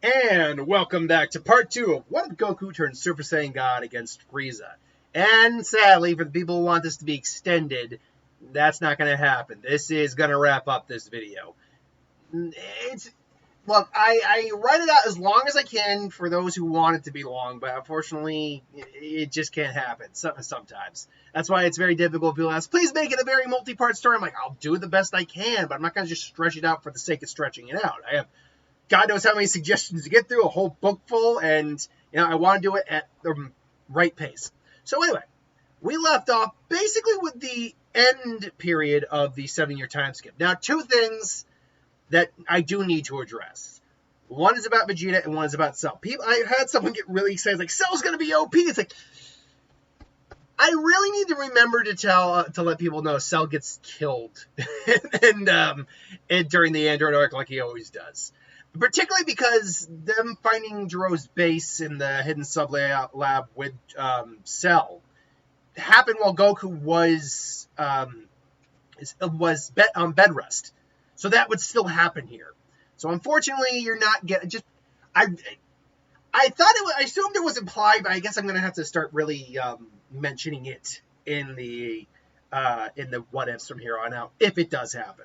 And welcome back to part 2 of What If Goku Turned Super Saiyan God against Frieza. And sadly, for the people who want this to be extended, that's not going to happen. This is going to wrap up this video. Look, I write it out as long as I can for those who want it to be long, but unfortunately, it just can't happen sometimes. That's why it's very difficult. People ask, please make it a very multi-part story. I'm like, I'll do the best I can, but I'm not going to just stretch it out for the sake of stretching it out. I have God knows how many suggestions to get through, a whole book full, and I want to do it at the right pace. So anyway, we left off basically with the end period of the 7-year time skip. Now, two things that I do need to address. One is about Vegeta and one is about Cell. I had someone get really excited, like, Cell's going to be OP. It's like, I really need to remember to let people know Cell gets killed and during the Android arc like he always does. Particularly because them finding Jiro's base in the hidden sub-lab with Cell happened while Goku was on bed rest. So that would still happen here. So unfortunately, you're not getting... I thought I assumed it was implied, but I guess I'm going to have to start really mentioning it in the what ifs from here on out, if it does happen.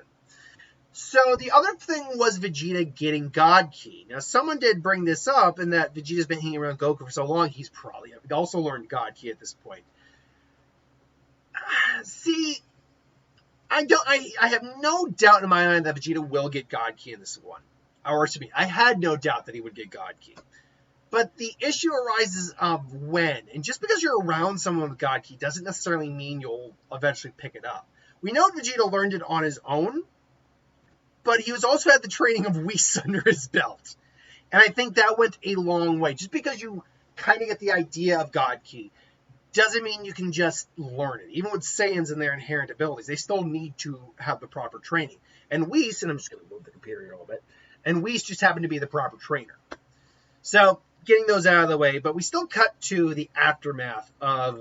So the other thing was Vegeta getting God Ki. Now, someone did bring this up, in that Vegeta's been hanging around Goku for so long, he's probably also learned God Ki at this point. See, I have no doubt in my mind that Vegeta will get God Ki in this one. Or excuse me, I had no doubt that he would get God Ki. But the issue arises of when. And just because you're around someone with God Ki doesn't necessarily mean you'll eventually pick it up. We know Vegeta learned it on his own, but he also had the training of Whis under his belt. And I think that went a long way. Just because you kind of get the idea of God Ki doesn't mean you can just learn it. Even with Saiyans and their inherent abilities, they still need to have the proper training. And Whis, and I'm just going to move the computer here a little bit, and Whis just happened to be the proper trainer. So, getting those out of the way, but we still cut to the aftermath of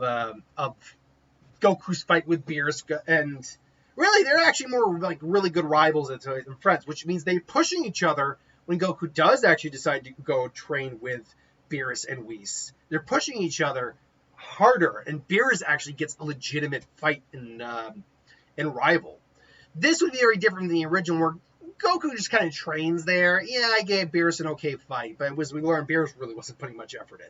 Goku's fight with Beerus, and really, they're actually more like really good rivals than friends, which means they're pushing each other when Goku does actually decide to go train with Beerus and Whis. They're pushing each other harder, and Beerus actually gets a legitimate fight in Rival. This would be very different than the original, where Goku just kind of trains there. Yeah, I gave Beerus an okay fight, but as we learned, Beerus really wasn't putting much effort in.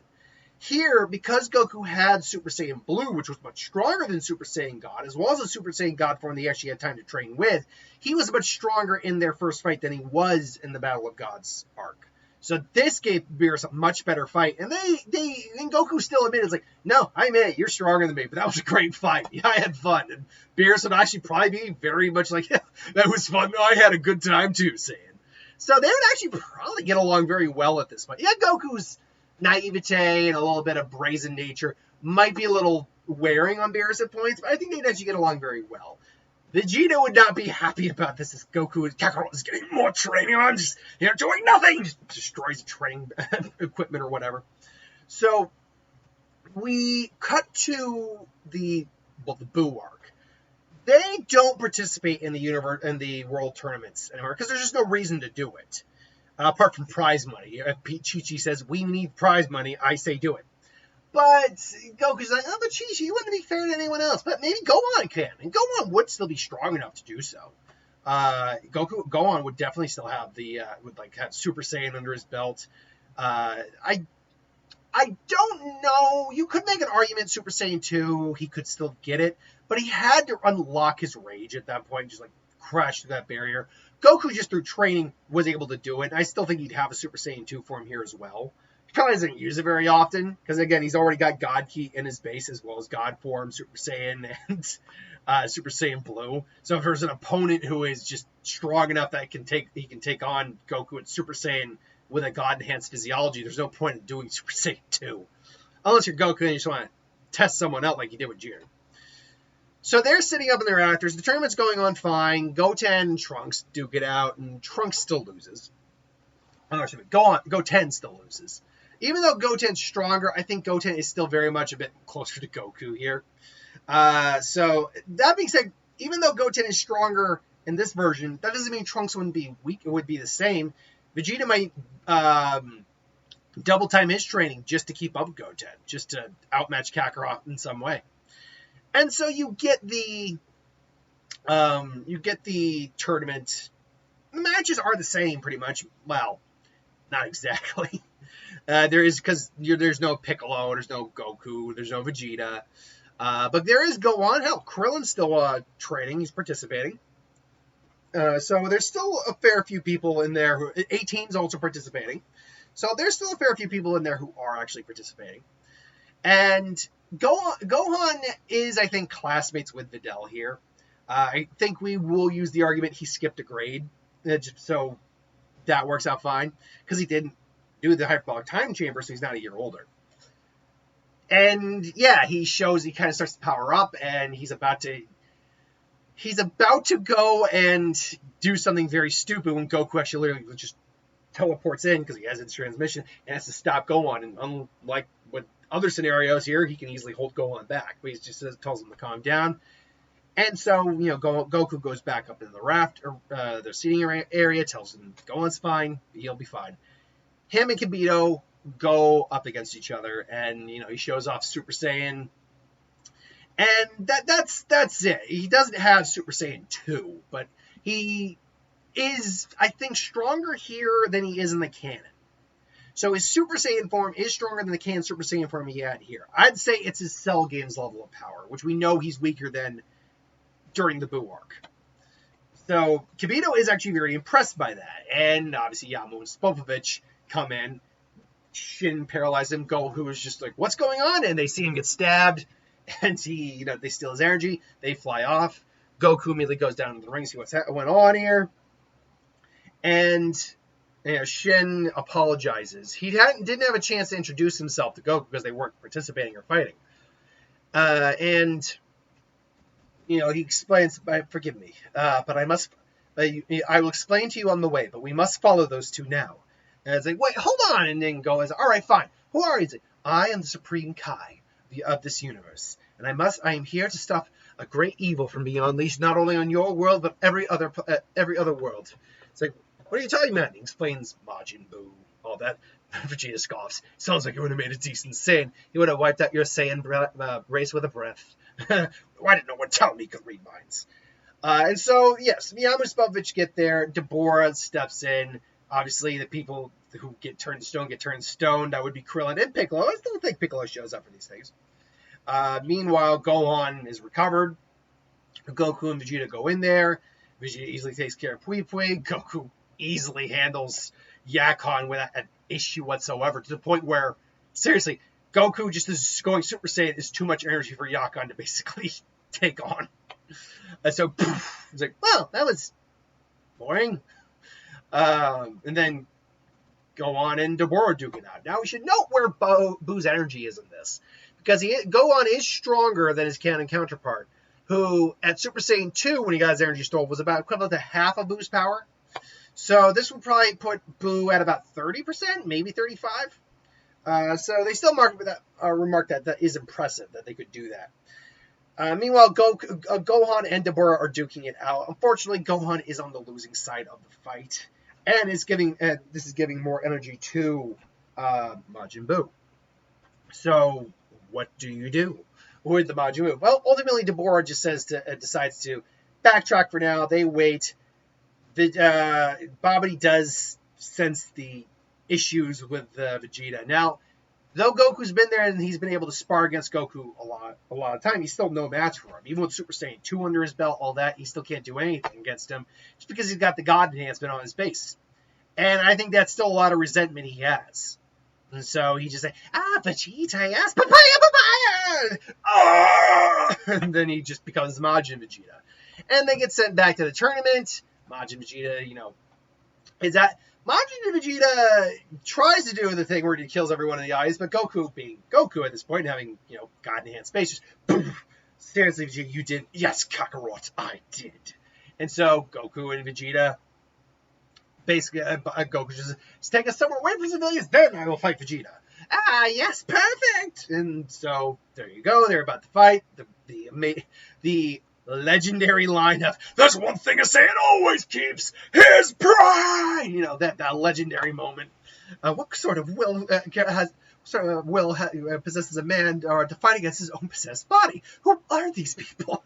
Here, because Goku had Super Saiyan Blue, which was much stronger than Super Saiyan God, as well as a Super Saiyan God form he actually had time to train with, he was much stronger in their first fight than he was in the Battle of Gods arc. So this gave Beerus a much better fight, and Goku still admitted, it's like, no, I admit, you're stronger than me, but that was a great fight. Yeah, I had fun. And Beerus would actually probably be very much like, yeah, that was fun. I had a good time too, Saiyan. So they would actually probably get along very well at this point. Yeah, Goku's naivete and a little bit of brazen nature might be a little wearing on Beerus at points, but I think they'd actually get along very well. Vegeta would not be happy about this, as Kakarot is getting more training. I'm just doing nothing. Just destroys the training equipment or whatever. So we cut to the Buu arc. They don't participate in the world tournaments anymore because there's just no reason to do it. Apart from prize money. If Chi-Chi says, we need prize money, I say do it. But Goku's like, oh, but Chi-Chi, you wouldn't be fair to anyone else. But maybe Gohan can. And Gohan would still be strong enough to do so. Gohan would definitely still have have Super Saiyan under his belt. I don't know. You could make an argument Super Saiyan 2, he could still get it. But he had to unlock his rage at that point, just crash through that barrier. Goku, just through training, was able to do it. And I still think he'd have a Super Saiyan 2 form here as well. He probably doesn't use it very often, because again, he's already got God Ki in his base, as well as God form, Super Saiyan, and Super Saiyan Blue. So if there's an opponent who is just strong enough that he can take on Goku and Super Saiyan with a God-enhanced physiology, there's no point in doing Super Saiyan 2. Unless you're Goku and you just want to test someone out like you did with Jiren. So they're sitting up in their rafters. The tournament's going on fine. Goten and Trunks duke it out, and Trunks still loses. Goten still loses. Even though Goten's stronger, I think Goten is still very much a bit closer to Goku here. So that being said, even though Goten is stronger in this version, that doesn't mean Trunks wouldn't be weak. It would be the same. Vegeta might double time his training just to keep up with Goten, just to outmatch Kakarot in some way. And so you get the tournament. The matches are the same pretty much. Well, not exactly. There's no Piccolo, there's no Goku, there's no Vegeta. But there is Gohan. Hell, Krillin's still training. He's participating. So there's still a fair few people in there. 18's also participating. So there's still a fair few people in there who are actually participating. And Gohan is, I think, classmates with Videl here. I think we will use the argument he skipped a grade. So that works out fine. Because he didn't do the hyperbolic time chamber, so he's not a year older. And yeah, he kind of starts to power up, and he's about to go and do something very stupid when Goku actually literally just teleports in because he has his transmission and has to stop Gohan. And unlike with other scenarios here, he can easily hold Gohan back, but he just tells him to calm down. And so, Goku goes back up into the raft, or the seating area, tells him Gohan's fine, he'll be fine. Him and Kibito go up against each other, and he shows off Super Saiyan, and that's it. He doesn't have Super Saiyan 2, but he is, I think, stronger here than he is in the canon. So his Super Saiyan form is stronger than the canon Super Saiyan form he had here. I'd say it's his Cell Games level of power, which we know he's weaker than during the Buu arc. So Kibito is actually very impressed by that, and obviously Yamu and Spopovich come in. Shin paralyzes him. Goku is just like, what's going on? And they see him get stabbed, and they steal his energy. They fly off. Goku immediately goes down to the ring to see what's went on here. And Shin apologizes. He didn't have a chance to introduce himself to Goku because they weren't participating or fighting. And he explains, forgive me, but I will explain to you on the way, but we must follow those two now. And it's like, wait, hold on. And then Go is, all right, fine. Who are you? Like, I am the Supreme Kai of this universe. And I am here to stop a great evil from being unleashed not only on your world, but every other world. It's like, what are you talking about? And he explains Majin Buu, all that. Vegeta scoffs. Sounds like you would have made a decent Saiyan. You would have wiped out your Saiyan race with a breath. Why didn't no one tell me he could read minds? And so, yes, Yamu and Spopovich get there. Deborah steps in. Obviously, the people who get turned to stone. That would be Krillin and Piccolo. I still think Piccolo shows up for these things. Meanwhile, Gohan is recovered. Goku and Vegeta go in there. Vegeta easily takes care of Pui Pui. Goku easily handles Yakon without an issue whatsoever, to the point where, seriously, Goku just is going Super Saiyan is too much energy for Yakon to basically take on. And so, poof, it's like, well, that was boring. And then Gohan and Deborah duke it out. Now we should note where Buu's energy is in this, because Gohan is stronger than his canon counterpart, who at Super Saiyan 2, when he got his energy stolen, was about equivalent to half of Buu's power. So this would probably put Buu at about 30%, maybe 35%. So they still remark that is impressive that they could do that. Meanwhile, Gohan and Deborah are duking it out. Unfortunately, Gohan is on the losing side of the fight, and this is giving more energy to Majin Buu. So what do you do with the Majin Buu? Well, ultimately, Deborah just decides to backtrack for now. They wait. Babidi does sense the issues with Vegeta. Now, though Goku's been there and he's been able to spar against Goku a lot of time, he's still no match for him. Even with Super Saiyan 2 under his belt, all that, he still can't do anything against him just because he's got the God enhancement on his base. And I think that's still a lot of resentment he has. And so he just like, Vegeta, yes, papaya! And then he just becomes Majin Vegeta. And they get sent back to the tournament. Majin Vegeta, is that Majin Vegeta tries to do the thing where he kills everyone in the eyes, but Goku, being Goku at this point, having, God enhanced space, just boom, seriously, Vegeta, you did, yes, Kakarot, I did. And so Goku and Vegeta, basically, Goku just take us somewhere away from civilians, then I will fight Vegeta. Yes, perfect. And so there you go, they're about to fight. The legendary line of, "There's one thing a Saiyan always keeps, his pride." You know, that legendary moment. What sort of will possesses a man to fight against his own possessed body? Who are these people?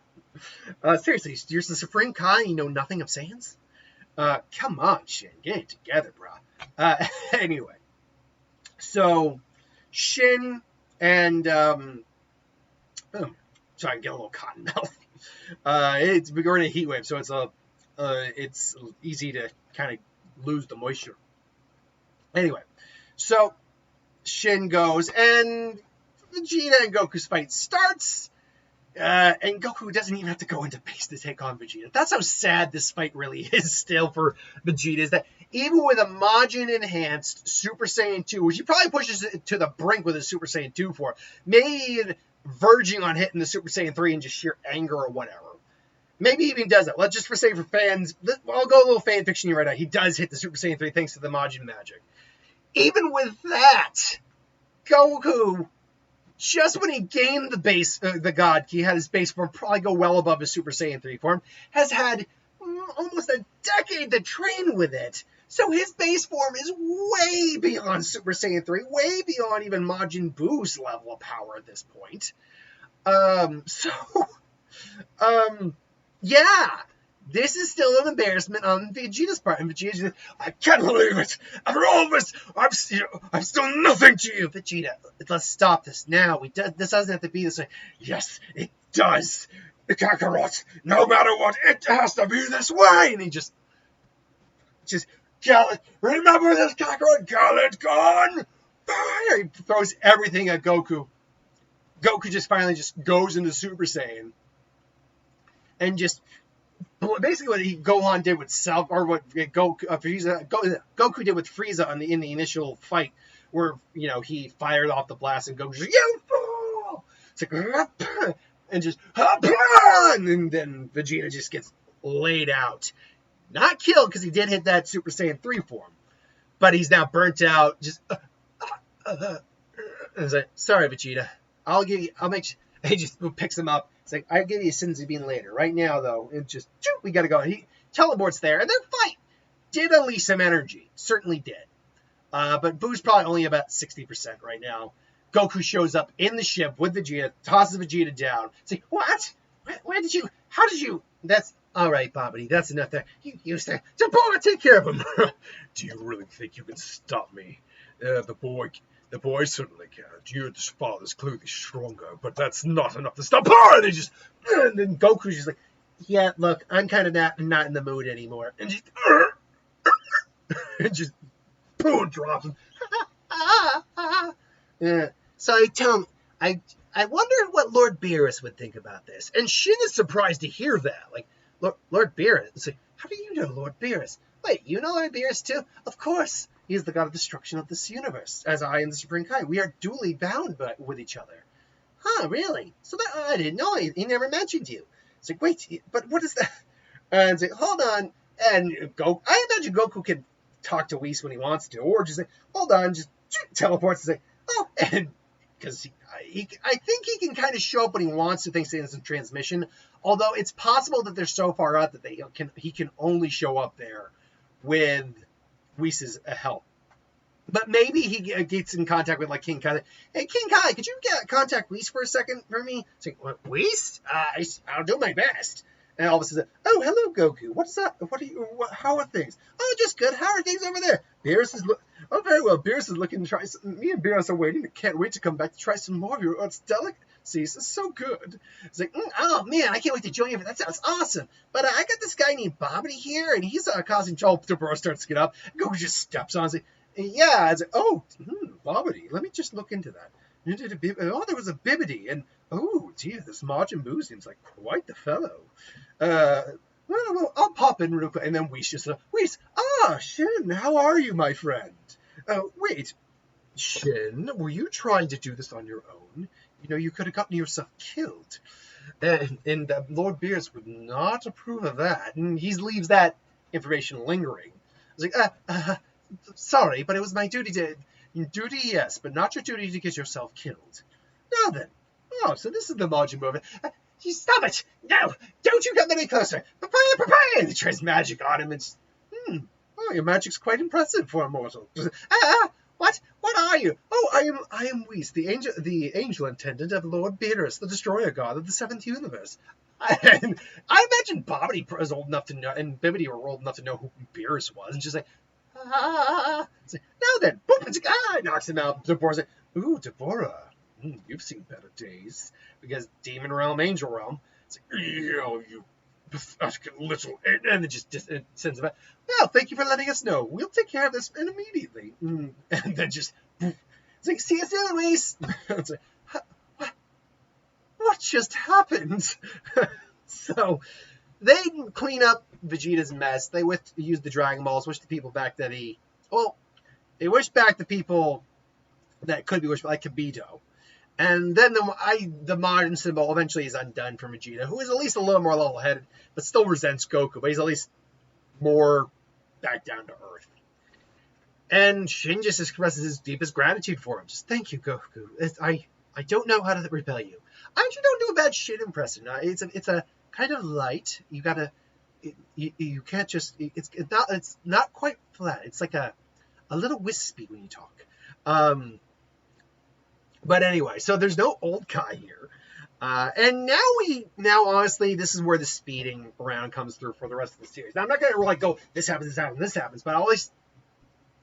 Seriously, you're the Supreme Kai and you know nothing of Saiyans? Come on, Shin, get it together, bro. Anyway, so Shin and sorry, I get a little cotton mouth. We're in a heat wave, so it's easy to kind of lose the moisture. Anyway, so Shin goes, and Vegeta and Goku's fight starts. And Goku doesn't even have to go into base to take on Vegeta. That's how sad this fight really is still for Vegeta, is that even with a Majin enhanced Super Saiyan 2, which he probably pushes it to the brink with his Super Saiyan 2 for, maybe verging on hitting the Super Saiyan 3 in just sheer anger or whatever. Maybe he even does it. Let's just say for fans, I'll go a little fan fiction right now. He does hit the Super Saiyan 3 thanks to the Majin magic. Even with that, Goku, just when he gained the God Ki, had his base form probably go well above his Super Saiyan 3 form, has had almost a decade to train with it. So his base form is way beyond Super Saiyan 3, way beyond even Majin Buu's level of power at this point. Yeah, this is still an embarrassment on Vegeta's part. And Vegeta's like, I can't believe it. After all this, I'm still nothing to you. Vegeta, let's stop this now. This doesn't have to be this way. Yes, it does. Kakarot, no matter what, it has to be this way. And he just Gallad, remember this, Kakarot? Gallad gone. Fire! He throws everything at Goku. Goku just finally just goes into Super Saiyan. And just basically what Gohan did with what Goku did with Frieza in the initial fight, where he fired off the blast and Goku's like, "You fool!" It's like, and just and then Vegeta just gets laid out, not killed because he did hit that Super Saiyan 3 form, but he's now burnt out. Just and it's like, sorry, Vegeta, I'll make sure. He just picks him up. It's like, I'll give you a sins of being later. Right now, though, it's just, we got to go. He teleports there, and their fight did unleash some energy. Certainly did. But Buu's probably only about 60% right now. Goku shows up in the ship with Vegeta, tosses Vegeta down. It's like, what? How did you? That's, all right, Babidi, that's enough there. You used to take care of him. Do you really think you can stop me? The boy certainly can't. Your father's clearly stronger, but that's not enough to stop her. And then Goku's just like, yeah, look, I'm kind of not in the mood anymore. And just boom, drops him. Yeah. So I tell him, I wonder what Lord Beerus would think about this. And Shin is surprised to hear that. Like, Lord Beerus. It's like, how do you know Lord Beerus? Wait, you know Lord Beerus too? Of course. He is the god of destruction of this universe, as I am the Supreme Kai. We are duly bound with each other. Huh, really? So that I didn't know. He never mentioned you. It's like, wait, but what is that? And it's like, hold on. And I imagine Goku can talk to Whis when he wants to, or just like, hold on, just teleports and say, oh, and because I think he can kind of show up when he wants to, thanks to instant transmission. Although it's possible that they're so far out that he can only show up there with Whis' help. But maybe he gets in contact with, like, King Kai. Hey, King Kai, could you contact Whis for a second for me? It's like, what, Whis? I'll do my best. And all of a sudden, oh, hello, Goku. What's up? How are things? Oh, just good. How are things over there? Beerus is oh, very well. Beerus is looking to try some. Me and Beerus are waiting. Can't wait to come back to try some more of your delicacies. It's so good. It's like, oh, man, I can't wait to join you. That sounds awesome. But I got this guy named Babidi here, and he's causing trouble. Toboro starts to get up. Goku just steps on and says, yeah. It's like, oh, Babidi. Let me just look into that. Oh, there was a Babidi, and oh, gee, this Majin Buu seems like quite the fellow. Well, I'll pop in real quick, and then Whis just Whis, Shin, how are you, my friend? Wait, Shin, were you trying to do this on your own? You could have gotten yourself killed. And Lord Beerus would not approve of that, and he leaves that information lingering. I was like, sorry, but it was my duty to. Duty, yes, but not your duty to get yourself killed. Now then. Oh, so this is the Majin movement. You stop it! No! Don't you come any closer! Papaya! And he tries magic on him. It's, oh, your magic's quite impressive for a mortal. What? What are you? Oh, I am Whis, the angel attendant of Lord Beerus, the destroyer god of the seventh universe. And I imagine Babidi was old enough to know, and Babidi were old enough to know who Beerus was, and she's like, ah. Like, now then, boom, knocks him out. Deborah's like, ooh, Deborah, you've seen better days. Because Demon Realm, Angel Realm, it's like, you pathetic little, and it just it sends it back. Well, thank you for letting us know. We'll take care of this immediately. And then just, it's like, see you soon, Whis. It's like, what just happened? So they clean up Vegeta's mess. They use the Dragon Balls, wish the people back that they wish back the people that could be wished, like Kibito. And then the modern symbol eventually is undone for Vegeta, who is at least a little more level-headed, but still resents Goku, but he's at least more back down to earth. And Shin just expresses his deepest gratitude for him. Just, thank you, Goku. I don't know how to repel you. I actually don't do a bad Shin impression. It's a kind of light. You gotta, you can't just, it's not quite flat. It's like a little wispy when you talk. But anyway, so there's no old Kai here. And now honestly, this is where the speeding around comes through for the rest of the series. Now, I'm not going to like go, this happens, but I'll always,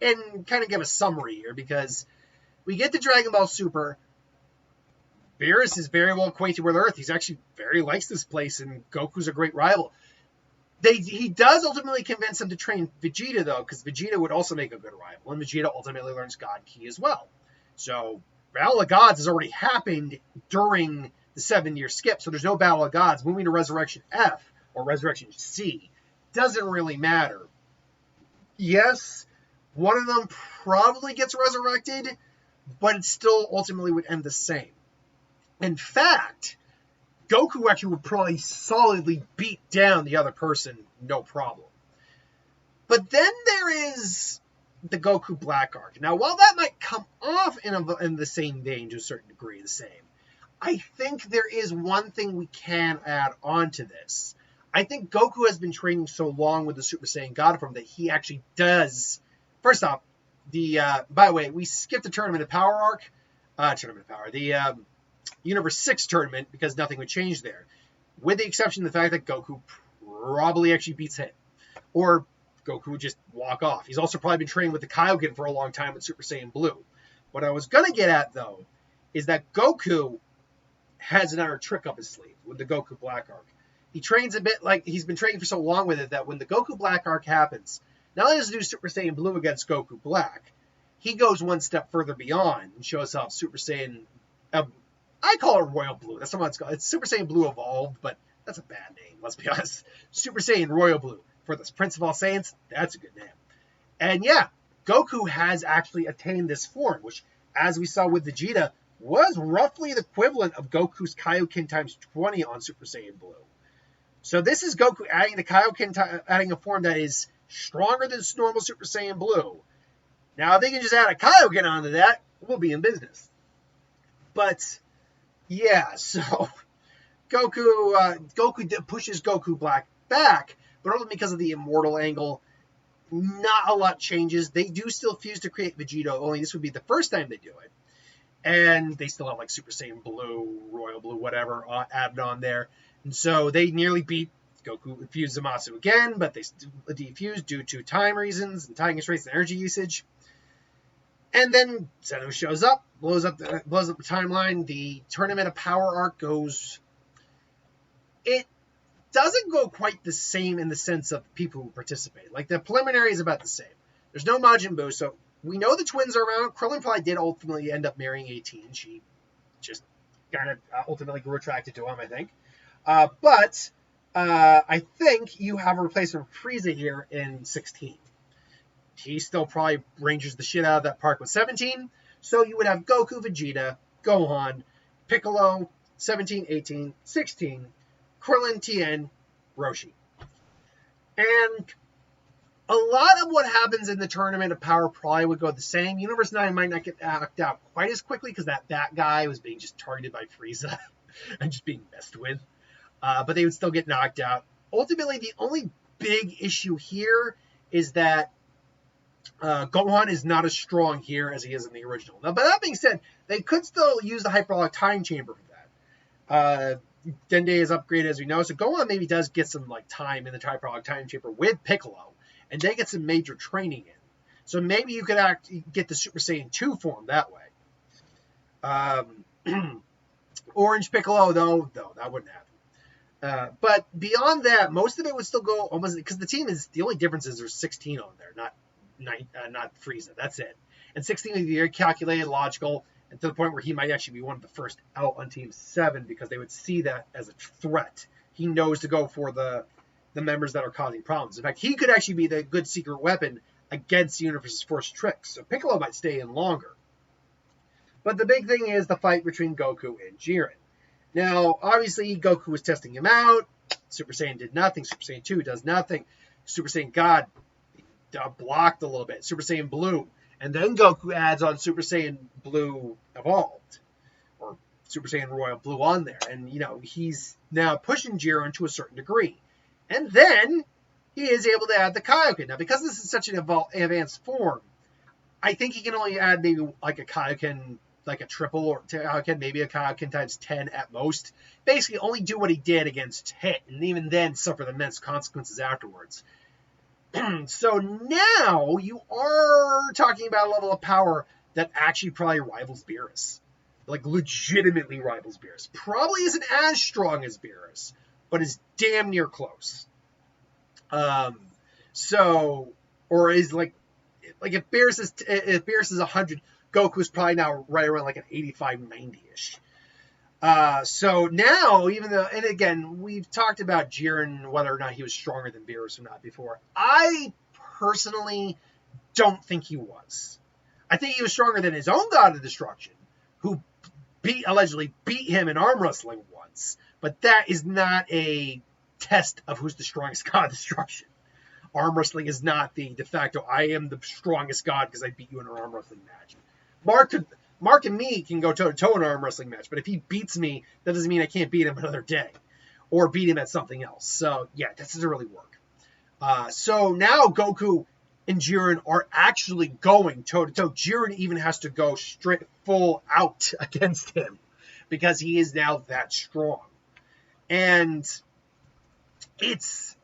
and kind of give a summary here, because we get the Dragon Ball Super. Beerus is very well acquainted with Earth. He's actually very likes this place, and Goku's a great rival. He does ultimately convince him to train Vegeta, though, because Vegeta would also make a good rival, and Vegeta ultimately learns God Ki as well. So Battle of Gods has already happened during the 7-year skip, so there's no Battle of Gods. Moving to Resurrection F or Resurrection C doesn't really matter. Yes, one of them probably gets resurrected, but it still ultimately would end the same. In fact, Goku actually would probably solidly beat down the other person, no problem. But then there is the Goku Black arc. Now, while that might come off in the same vein to a certain degree, the same, I think there is one thing we can add on to this. I think Goku has been training so long with the Super Saiyan God form that he actually does. First off, by the way, we skipped the Tournament of Power arc. The Universe 6 tournament, because nothing would change there. With the exception of the fact that Goku probably actually beats him. Or Goku would just walk off. He's also probably been training with the Kaioken for a long time with Super Saiyan Blue. What I was going to get at, though, is that Goku has another trick up his sleeve with the Goku Black arc. He trains a bit like he's been training for so long with it that when the Goku Black arc happens, not only does he do Super Saiyan Blue against Goku Black, he goes one step further beyond and shows off Super Saiyan. I call it Royal Blue. That's not what it's called. It's Super Saiyan Blue Evolved, but that's a bad name, let's be honest. Super Saiyan Royal Blue. For this Prince of All Saiyans, that's a good name. And yeah, Goku has actually attained this form, which, as we saw with Vegeta, was roughly the equivalent of Goku's Kaioken times 20 on Super Saiyan Blue. So this is Goku adding the Kaioken, adding a form that is stronger than normal Super Saiyan Blue. Now, if they can just add a Kaioken onto that, we'll be in business. But yeah, so Goku pushes Goku Black back, but only because of the immortal angle. Not a lot changes. They do still fuse to create Vegeta, only this would be the first time they do it. And they still have like Super Saiyan Blue, Royal Blue, whatever, added on there. And so they nearly beat Goku, fuse Zamasu again, but they defuse due to time reasons and time constraints and energy usage. And then Zeno shows up, blows up the timeline. The Tournament of Power arc goes. It doesn't go quite the same in the sense of people who participate. Like, the preliminary is about the same. There's no Majin Buu, so we know the twins are around. Krillin probably did ultimately end up marrying 18. She just kind of ultimately grew attracted to him, I think. But I think you have a replacement for Frieza here in 16. He still probably ranges the shit out of that park with 17. So you would have Goku, Vegeta, Gohan, Piccolo, 17, 18, 16, Krillin, Tien, Roshi. And a lot of what happens in the Tournament of Power probably would go the same. Universe 9 might not get knocked out quite as quickly because that guy was being just targeted by Frieza and just being messed with. but they would still get knocked out. Ultimately, the only big issue here is that Gohan is not as strong here as he is in the original. Now, but that being said, they could still use the hyperbolic time chamber for that. Dende is upgraded, as we know, so Gohan maybe does get some like time in the hyperbolic time chamber with Piccolo, and they get some major training in. So maybe you could get the Super Saiyan 2 form that way. Orange Piccolo, though, that wouldn't happen. But beyond that, most of it would still go almost because the team is the only difference is there's 16 on there, not Frieza. That's it. And 16 would be very calculated, logical, and to the point where he might actually be one of the first out on Team 7 because they would see that as a threat. He knows to go for the members that are causing problems. In fact, he could actually be the good secret weapon against the universe's first tricks. So Piccolo might stay in longer. But the big thing is the fight between Goku and Jiren. Now, obviously, Goku was testing him out. Super Saiyan did nothing. Super Saiyan 2 does nothing. Super Saiyan God blocked a little bit. Super Saiyan Blue. And then Goku adds on Super Saiyan Blue Evolved. Or Super Saiyan Royal Blue on there. And, he's now pushing Jiren to a certain degree. And then he is able to add the Kaioken. Now, because this is such an advanced form, I think he can only add maybe like a Kaioken, like a triple or Kaioken, maybe a Kaioken times 10 at most. Basically, only do what he did against Hit, and even then suffer the immense consequences afterwards. So now you are talking about a level of power that actually probably rivals Beerus. Like, legitimately rivals Beerus. Probably isn't as strong as Beerus, but is damn near close. Or is like if Beerus is 100, Goku's probably now right around like an 85, 90-ish. So now, even though, and again, we've talked about Jiren, whether or not he was stronger than Beerus or not before. I personally don't think he was. I think he was stronger than his own God of Destruction, who allegedly beat him in arm wrestling once. But that is not a test of who's the strongest God of Destruction. Arm wrestling is not the de facto, I am the strongest God because I beat you in an arm wrestling match. Mark and me can go toe-to-toe in an arm wrestling match, but if he beats me, that doesn't mean I can't beat him another day. Or beat him at something else. So, yeah, that doesn't really work. So now Goku and Jiren are actually going toe-to-toe. Jiren even has to go straight full out against him because he is now that strong. And it's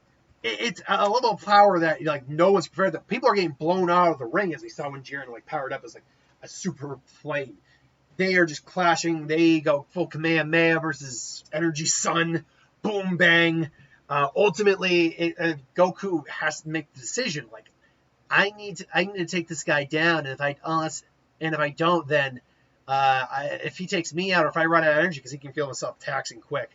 a level of power that no one's prepared. That people are getting blown out of the ring, as we saw when Jiren powered up as a super flame. They are just clashing. They go full Kamehameha versus Energy Sun, boom bang. Ultimately, Goku has to make the decision. I need to take this guy down, and if I don't, then if he takes me out, or if I run out of energy because he can feel himself taxing quick,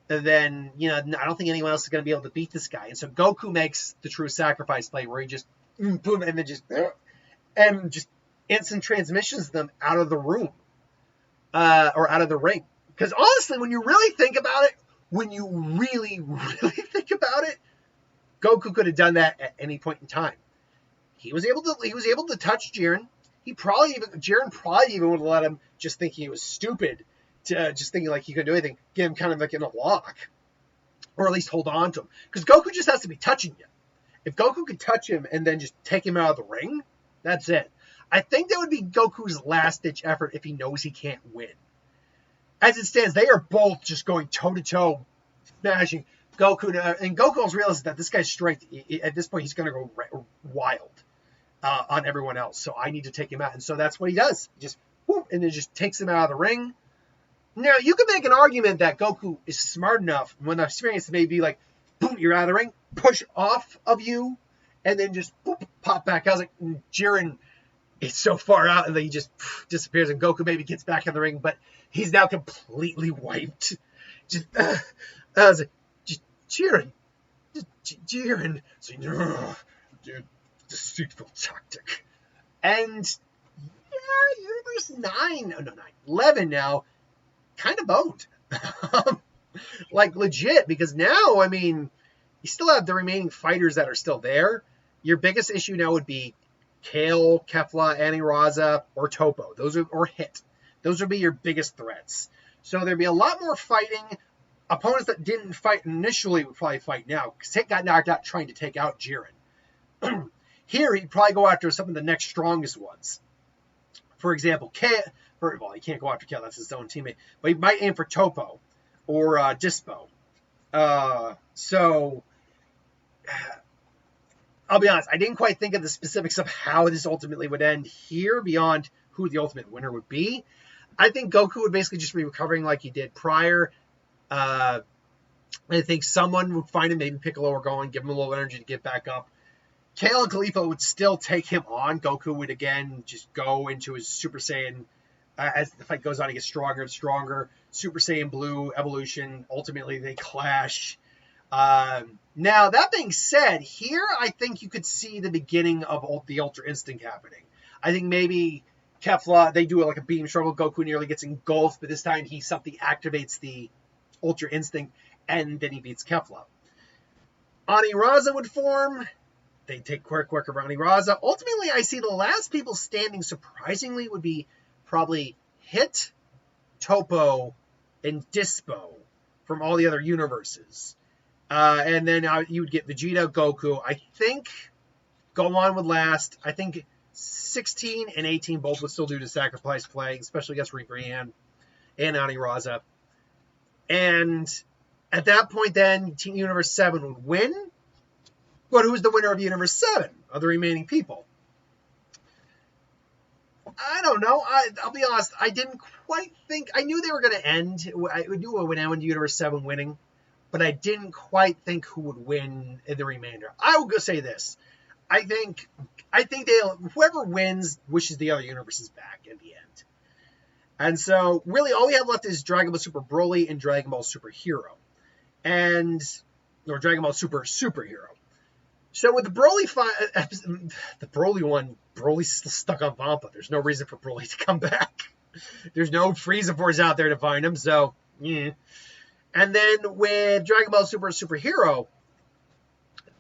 then I don't think anyone else is going to be able to beat this guy. And so Goku makes the true sacrifice play where he just boom and then just instant transmissions them out of the room or out of the ring. Because honestly, when you really think about it, Goku could have done that at any point in time. He was able to touch Jiren. Jiren probably even would have let him, just thinking he was stupid, to just thinking he couldn't do anything, get him kind of in a lock, or at least hold on to him. Because Goku just has to be touching you. If Goku could touch him and then just take him out of the ring, that's it. I think that would be Goku's last-ditch effort if he knows he can't win. As it stands, they are both just going toe-to-toe, smashing Goku. And Goku's realized that this guy's strength, at this point, he's going to go wild on everyone else. So I need to take him out. And so that's what he does. He just, whoop, and then just takes him out of the ring. Now, you can make an argument that Goku is smart enough, when the experience may be boom, you're out of the ring, push off of you, and then just boop, pop back. I was Jiren is so far out, and then he just disappears, and Goku maybe gets back in the ring, but he's now completely wiped. I was Jiren. So, dude, deceitful tactic. And, yeah, Universe 11 now, kind of boned. Legit, because now, you still have the remaining fighters that are still there. Your biggest issue now would be Kale, Kefla, Aniraza, or Topo. Or Hit. Those would be your biggest threats. So there'd be a lot more fighting. opponents that didn't fight initially would probably fight now, because he got knocked out trying to take out Jiren. Here, he'd probably go after some of the next strongest ones. For example, well, he can't go after Kale, that's his own teammate, but he might aim for Topo or Dispo. So, I'll be honest, I didn't quite think of the specifics of how this ultimately would end here beyond who the ultimate winner would be. I think Goku would basically just be recovering like he did prior. I think someone would find him, maybe Piccolo or Gohan, give him a little energy to get back up. Kale and Khalifa would still take him on. Goku would again just go into his Super Saiyan. As the fight goes on, he gets stronger and stronger. Super Saiyan Blue evolution. Ultimately, they clash. Now, that being said, here I think you could see the beginning of the Ultra Instinct happening. I think maybe Kefla, they do like a beam struggle. Goku nearly gets engulfed, but this time something activates the Ultra Instinct, and then he beats Kefla. Aniraza would form. They take quick work of Aniraza. Ultimately, I see the last people standing, surprisingly, would be probably Hit, Topo, and Dispo from all the other universes. And then you would get Vegeta, Goku. I think Gohan would last. I think 16 and 18 both would still do the sacrifice play, especially against Ribrianne and Aniraza. And at that point, then, Team Universe 7 would win. But who's the winner of Universe 7 of the remaining people? I don't know. I'll be honest. I didn't quite think. I knew they were going to end. I knew it would end with Universe 7 winning. But I didn't quite think who would win in the remainder. I will go say this. I think whoever wins wishes the other universes back in the end. And so, really, all we have left is Dragon Ball Super Broly and Dragon Ball Super Hero. Or Dragon Ball Super Superhero. So with the Broly one, Broly's still stuck on Vampa. There's no reason for Broly to come back. There's no Frieza Force out there to find him, so, yeah. And then with Dragon Ball Super Superhero,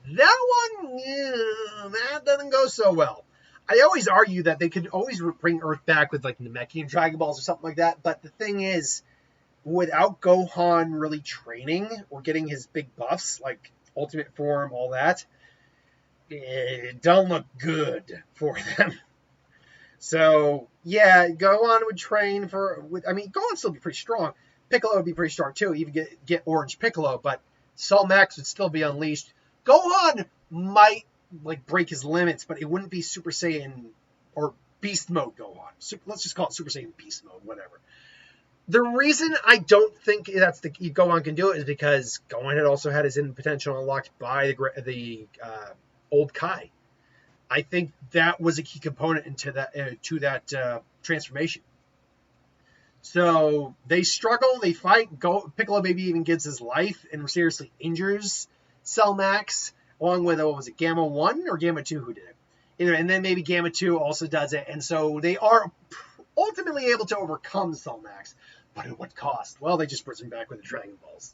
that one, that doesn't go so well. I always argue that they could always bring Earth back with, like, Namekian Dragon Balls or something like that, but the thing is, without Gohan really training or getting his big buffs, like Ultimate Form, all that, it don't look good for them. So, yeah, Gohan would train Gohan would still be pretty strong. Piccolo would be pretty strong, too. Even get Orange Piccolo, but Sol Max would still be unleashed. Gohan might, break his limits, but it wouldn't be Super Saiyan or Beast Mode Gohan. Let's just call it Super Saiyan Beast Mode, whatever. The reason I don't think Gohan can do it is because Gohan had also had his hidden potential unlocked by the old Kai. I think that was a key component into that transformation. So they struggle, they fight. Piccolo maybe even gives his life and seriously injures Cell Max, along with, Gamma 1 or Gamma 2 who did it? Either, and then maybe Gamma 2 also does it. And so they are ultimately able to overcome Cell Max. But at what cost? Well, they just bring him back with the Dragon Balls.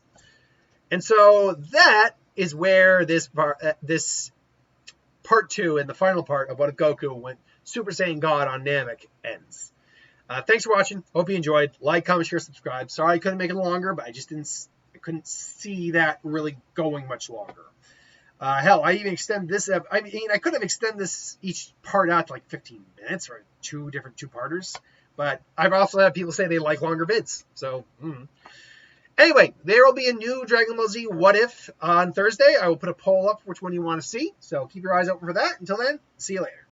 And so that is where this part 2 and the final part of what Goku went Super Saiyan God on Namek ends. Thanks for watching. Hope you enjoyed. Like, comment, share, subscribe. Sorry I couldn't make it longer, but I couldn't see that really going much longer. Hell, I even extend this. I could have extended this each part out to 15 minutes or two different two-parters. But I've also had people say they like longer vids. So, Anyway, there will be a new Dragon Ball Z What If on Thursday. I will put a poll up for which one you want to see. So keep your eyes open for that. Until then, see you later.